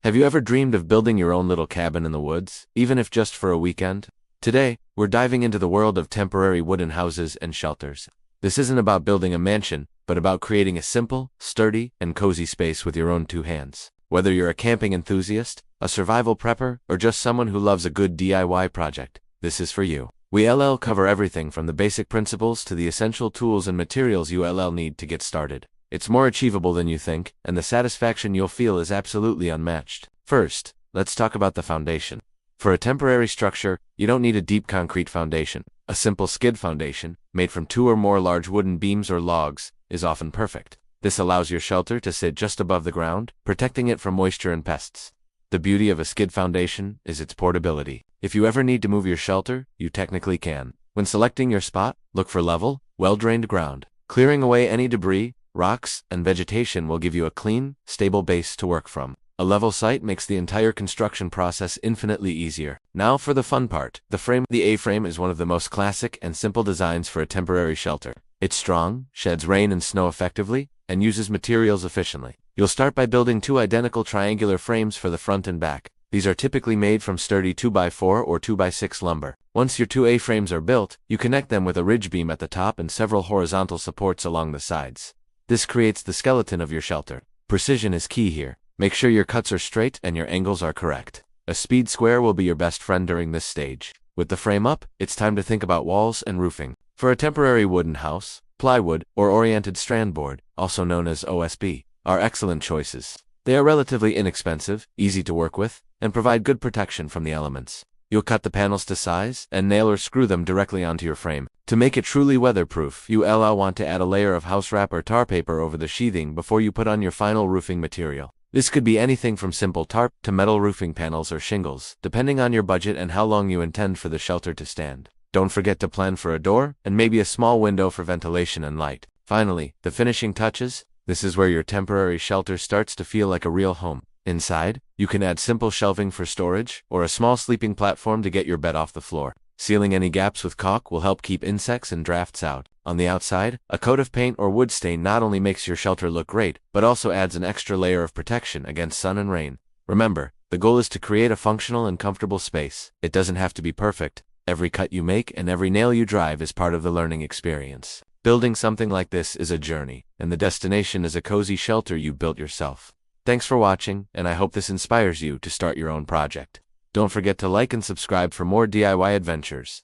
Have you ever dreamed of building your own little cabin in the woods, even if just for a weekend? Today, we're diving into the world of temporary wooden houses and shelters. This isn't about building a mansion, but about creating a simple, sturdy, and cozy space with your own two hands. Whether you're a camping enthusiast, a survival prepper, or just someone who loves a good DIY project, this is for you. We cover everything from the basic principles to the essential tools and materials you need to get started. It's more achievable than you think, and the satisfaction you'll feel is absolutely unmatched. First, let's talk about the foundation. For a temporary structure, you don't need a deep concrete foundation. A simple skid foundation, made from 2 or more large wooden beams or logs, is often perfect. This allows your shelter to sit just above the ground, protecting it from moisture and pests. The beauty of a skid foundation is its portability. If you ever need to move your shelter, you technically can. When selecting your spot, look for level, well-drained ground. Clearing away any debris, rocks, and vegetation will give you a clean, stable base to work from. A level site makes the entire construction process infinitely easier. Now for the fun part, the frame. The A-frame is one of the most classic and simple designs for a temporary shelter. It's strong, sheds rain and snow effectively, and uses materials efficiently. You'll start by building 2 identical triangular frames for the front and back. These are typically made from sturdy 2x4 or 2x6 lumber. Once your 2 A-frames are built, you connect them with a ridge beam at the top and several horizontal supports along the sides. This creates the skeleton of your shelter. Precision is key here. Make sure your cuts are straight and your angles are correct. A speed square will be your best friend during this stage. With the frame up, it's time to think about walls and roofing. For a temporary wooden house, plywood or oriented strand board, also known as OSB, are excellent choices. They are relatively inexpensive, easy to work with, and provide good protection from the elements. You'll cut the panels to size and nail or screw them directly onto your frame. To make it truly weatherproof, you want to add a layer of house wrap or tar paper over the sheathing before you put on your final roofing material. This could be anything from simple tarp to metal roofing panels or shingles, depending on your budget and how long you intend for the shelter to stand. Don't forget to plan for a door and maybe a small window for ventilation and light. Finally, the finishing touches. This is where your temporary shelter starts to feel like a real home. Inside, you can add simple shelving for storage or a small sleeping platform to get your bed off the floor. Sealing any gaps with caulk will help keep insects and drafts out. On the outside, a coat of paint or wood stain not only makes your shelter look great, but also adds an extra layer of protection against sun and rain. Remember, the goal is to create a functional and comfortable space. It doesn't have to be perfect. Every cut you make and every nail you drive is part of the learning experience. Building something like this is a journey, and the destination is a cozy shelter you built yourself. Thanks for watching, and I hope this inspires you to start your own project. Don't forget to like and subscribe for more DIY adventures.